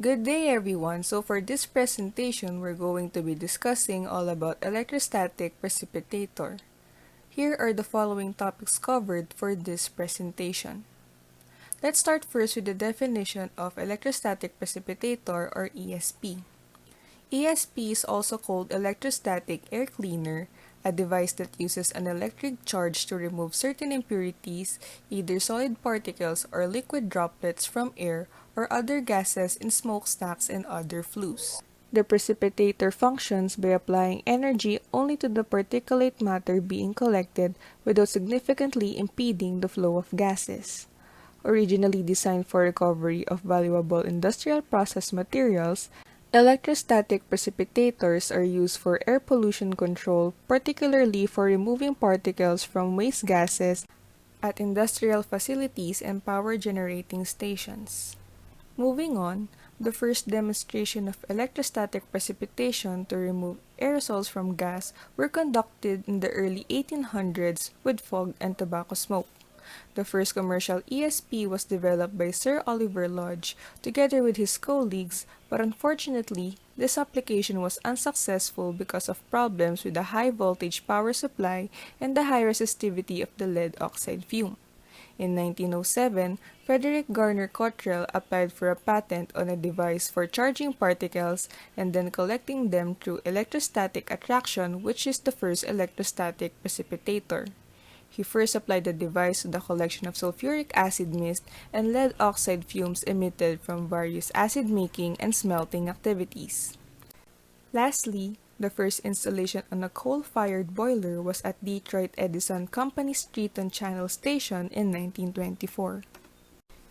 Good day everyone! So for this presentation, we're going to be discussing all about electrostatic precipitator. Here are the following topics covered for this presentation. Let's start first with the definition of electrostatic precipitator or ESP. ESP is also called electrostatic air cleaner, a device that uses an electric charge to remove certain impurities, either solid particles or liquid droplets from air or other gases in smokestacks and other flues. The precipitator functions by applying energy only to the particulate matter being collected without significantly impeding the flow of gases. Originally designed for recovery of valuable industrial process materials, electrostatic precipitators are used for air pollution control, particularly for removing particles from waste gases at industrial facilities and power generating stations. Moving on, the first demonstration of electrostatic precipitation to remove aerosols from gas were conducted in the early 1800s with fog and tobacco smoke. The first commercial ESP was developed by Sir Oliver Lodge together with his colleagues, but unfortunately, this application was unsuccessful because of problems with the high voltage power supply and the high resistivity of the lead oxide fume. In 1907, Frederick Garner Cottrell applied for a patent on a device for charging particles and then collecting them through electrostatic attraction, which is the first electrostatic precipitator. He first applied the device to the collection of sulfuric acid mist and lead oxide fumes emitted from various acid-making and smelting activities. Lastly, the first installation on a coal-fired boiler was at Detroit Edison Company's Triton Channel Station in 1924.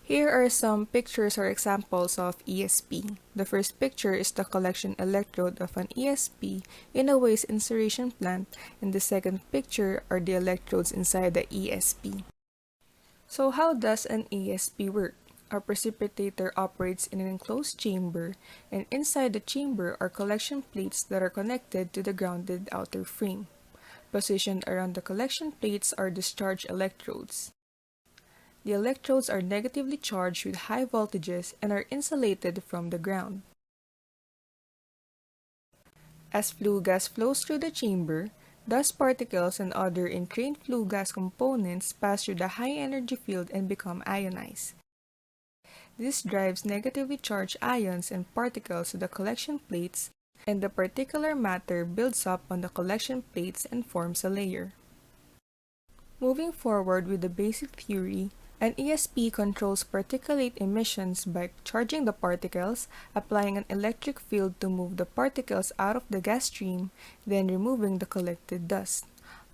Here are some pictures or examples of ESP. The first picture is the collection electrode of an ESP in a waste incineration plant, and the second picture are the electrodes inside the ESP. So how does an ESP work? A precipitator operates in an enclosed chamber, and inside the chamber are collection plates that are connected to the grounded outer frame. Positioned around the collection plates are discharge electrodes. The electrodes are negatively charged with high voltages and are insulated from the ground. As flue gas flows through the chamber, dust particles and other entrained flue gas components pass through the high energy field and become ionized. This drives negatively charged ions and particles to the collection plates, and the particular matter builds up on the collection plates and forms a layer. Moving forward with the basic theory, an ESP controls particulate emissions by charging the particles, applying an electric field to move the particles out of the gas stream, then removing the collected dust.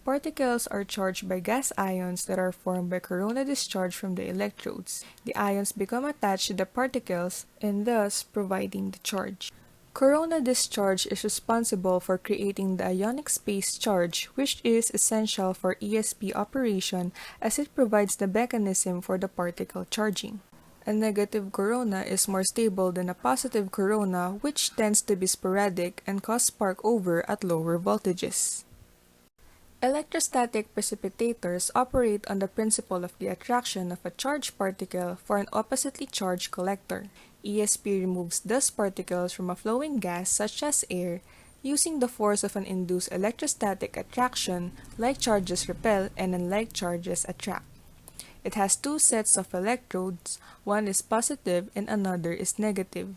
Particles are charged by gas ions that are formed by corona discharge from the electrodes. The ions become attached to the particles and thus providing the charge. Corona discharge is responsible for creating the ionic space charge, which is essential for ESP operation as it provides the mechanism for the particle charging. A negative corona is more stable than a positive corona, which tends to be sporadic and cause spark over at lower voltages. Electrostatic precipitators operate on the principle of the attraction of a charged particle for an oppositely charged collector. ESP removes dust particles from a flowing gas such as air using the force of an induced electrostatic attraction. Like charges repel and unlike charges attract. It has two sets of electrodes, one is positive and another is negative.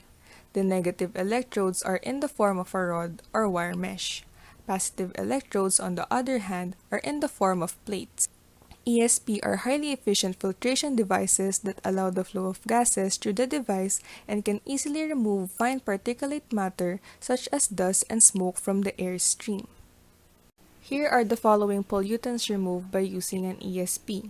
The negative electrodes are in the form of a rod or wire mesh. Positive electrodes, on the other hand, are in the form of plates. ESP are highly efficient filtration devices that allow the flow of gases through the device and can easily remove fine particulate matter such as dust and smoke from the air stream. Here are the following pollutants removed by using an ESP.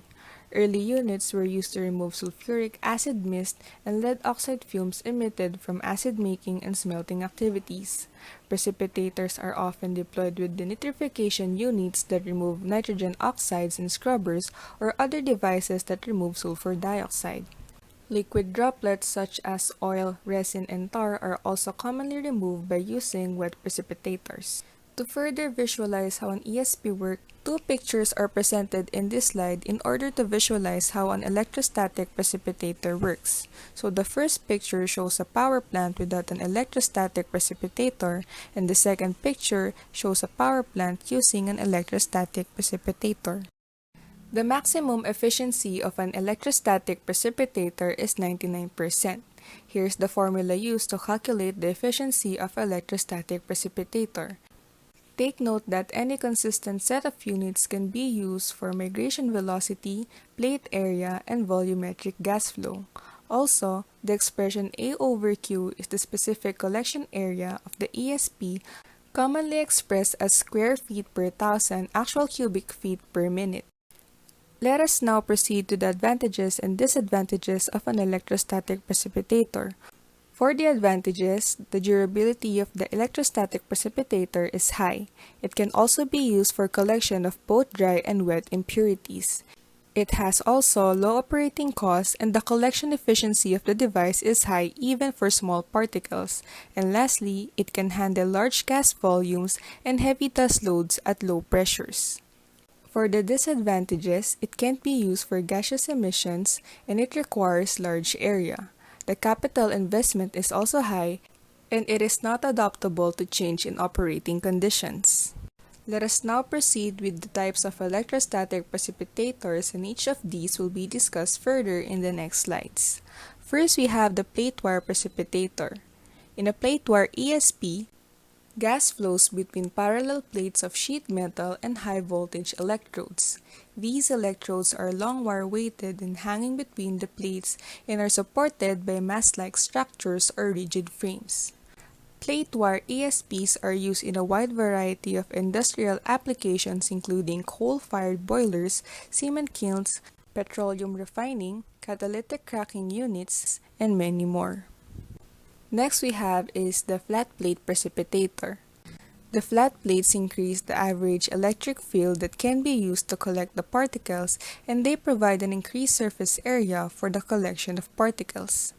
Early units were used to remove sulfuric acid mist and lead oxide fumes emitted from acid-making and smelting activities. Precipitators are often deployed with denitrification units that remove nitrogen oxides and scrubbers or other devices that remove sulfur dioxide. Liquid droplets such as oil, resin, and tar are also commonly removed by using wet precipitators. To further visualize how an ESP works, two pictures are presented in this slide in order to visualize how an electrostatic precipitator works. So the first picture shows a power plant without an electrostatic precipitator, and the second picture shows a power plant using an electrostatic precipitator. The maximum efficiency of an electrostatic precipitator is 99%. Here's the formula used to calculate the efficiency of electrostatic precipitator. Take note that any consistent set of units can be used for migration velocity, plate area, and volumetric gas flow. Also, the expression A over Q is the specific collection area of the ESP, commonly expressed as square feet per thousand actual cubic feet per minute. Let us now proceed to the advantages and disadvantages of an electrostatic precipitator. For the advantages, the durability of the electrostatic precipitator is high. It can also be used for collection of both dry and wet impurities. It has also low operating costs, and the collection efficiency of the device is high even for small particles. And lastly, it can handle large gas volumes and heavy dust loads at low pressures. For the disadvantages, it can't be used for gaseous emissions and it requires large area. The capital investment is also high, and it is not adaptable to change in operating conditions. Let us now proceed with the types of electrostatic precipitators, and each of these will be discussed further in the next slides. First, we have the plate wire precipitator. In a plate wire ESP, gas flows between parallel plates of sheet metal and high-voltage electrodes. These electrodes are long wire-weighted and hanging between the plates and are supported by mast-like structures or rigid frames. Plate wire ESPs are used in a wide variety of industrial applications including coal-fired boilers, cement kilns, petroleum refining, catalytic cracking units, and many more. Next we have is the flat plate precipitator. The flat plates increase the average electric field that can be used to collect the particles, and they provide an increased surface area for the collection of particles.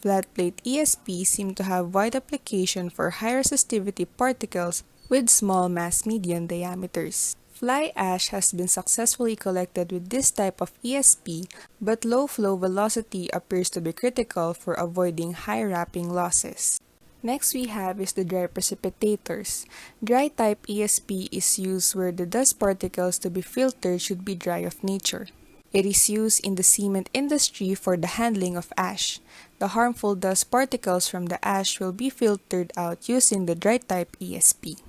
Flat plate ESPs seem to have wide application for high resistivity particles with small mass median diameters. Fly ash has been successfully collected with this type of ESP, but low flow velocity appears to be critical for avoiding high wrapping losses. Next we have is the dry precipitators. Dry type ESP is used where the dust particles to be filtered should be dry of nature. It is used in the cement industry for the handling of ash. The harmful dust particles from the ash will be filtered out using the dry type ESP.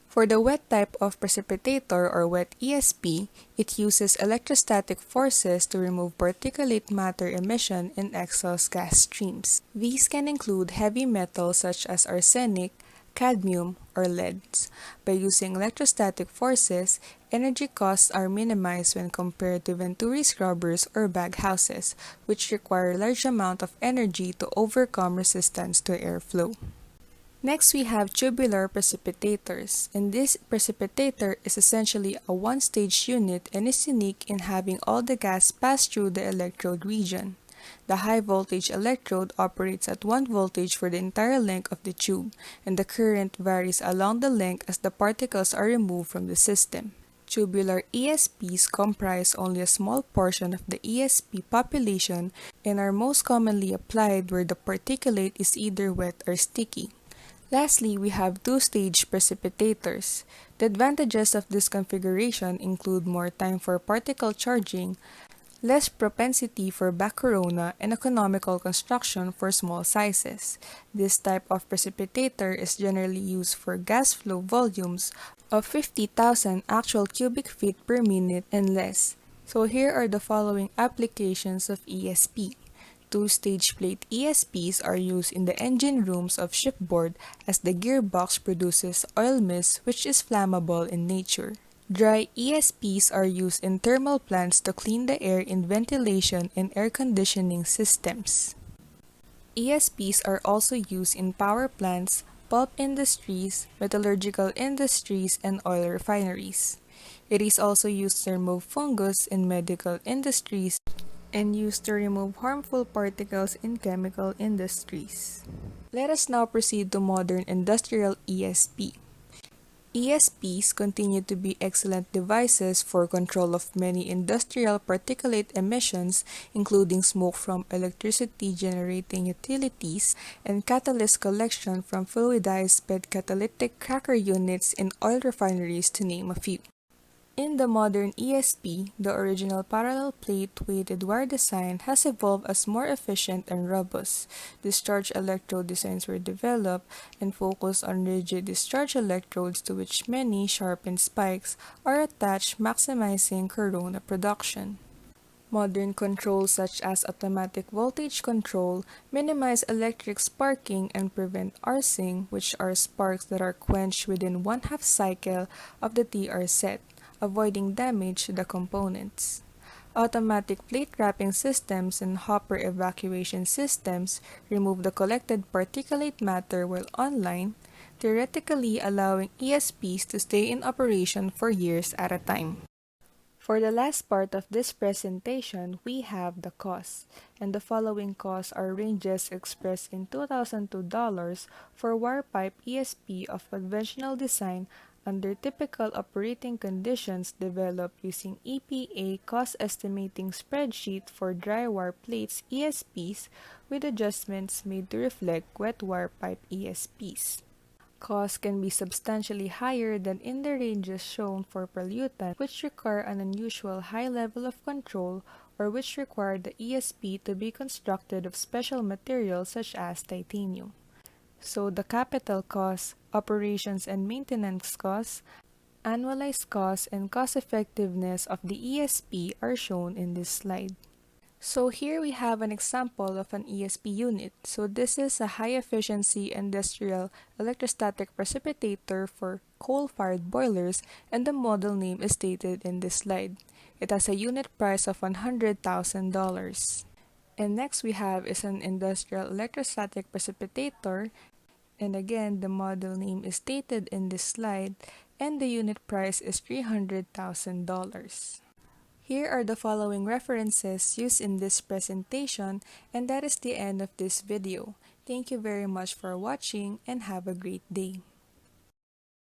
For the wet type of precipitator or wet ESP, it uses electrostatic forces to remove particulate matter emission in exhaust gas streams. These can include heavy metals such as arsenic, cadmium, or leads. By using electrostatic forces, energy costs are minimized when compared to venturi scrubbers or baghouses, which require a large amount of energy to overcome resistance to airflow. Next, we have tubular precipitators, and this precipitator is essentially a one-stage unit and is unique in having all the gas pass through the electrode region. The high-voltage electrode operates at 1 voltage for the entire length of the tube, and the current varies along the length as the particles are removed from the system. Tubular ESPs comprise only a small portion of the ESP population and are most commonly applied where the particulate is either wet or sticky. Lastly, we have two-stage precipitators. The advantages of this configuration include more time for particle charging, less propensity for back corona, and economical construction for small sizes. This type of precipitator is generally used for gas flow volumes of 50,000 actual cubic feet per minute and less. So here are the following applications of ESP. Two-stage plate ESPs are used in the engine rooms of shipboard as the gearbox produces oil mist which is flammable in nature. Dry ESPs are used in thermal plants to clean the air in ventilation and air conditioning systems. ESPs are also used in power plants, pulp industries, metallurgical industries, and oil refineries. It is also used to remove fungus in medical industries and used to remove harmful particles in chemical industries. Let us now proceed to modern industrial ESP. ESPs continue to be excellent devices for control of many industrial particulate emissions, including smoke from electricity-generating utilities and catalyst collection from fluidized bed catalytic cracker units in oil refineries, to name a few. In the modern ESP, the original parallel plate weighted wire design has evolved as more efficient and robust. Discharge electrode designs were developed and focused on rigid discharge electrodes to which many sharpened spikes are attached, maximizing corona production. Modern controls such as automatic voltage control minimize electric sparking and prevent arcing, which are sparks that are quenched within one-half cycle of the TR set, avoiding damage to the components. Automatic plate wrapping systems and hopper evacuation systems remove the collected particulate matter while online, theoretically allowing ESPs to stay in operation for years at a time. For the last part of this presentation, we have the costs, and the following costs are ranges expressed in $2002 for wire pipe ESP of conventional design under typical operating conditions developed using EPA cost estimating spreadsheet for dry wire plates ESPs with adjustments made to reflect wet wire pipe ESPs. Costs can be substantially higher than in the ranges shown for pollutants, which require an unusual high level of control or which require the ESP to be constructed of special materials such as titanium. So the capital costs, operations and maintenance costs, annualized costs, and cost effectiveness of the ESP are shown in this slide. So here we have an example of an ESP unit. So this is a high-efficiency industrial electrostatic precipitator for coal-fired boilers, and the model name is stated in this slide. It has a unit price of $100,000. And next we have is an industrial electrostatic precipitator, and again the model name is stated in this slide, and the unit price is $300,000. Here are the following references used in this presentation, and that is the end of this video. Thank you very much for watching and have a great day.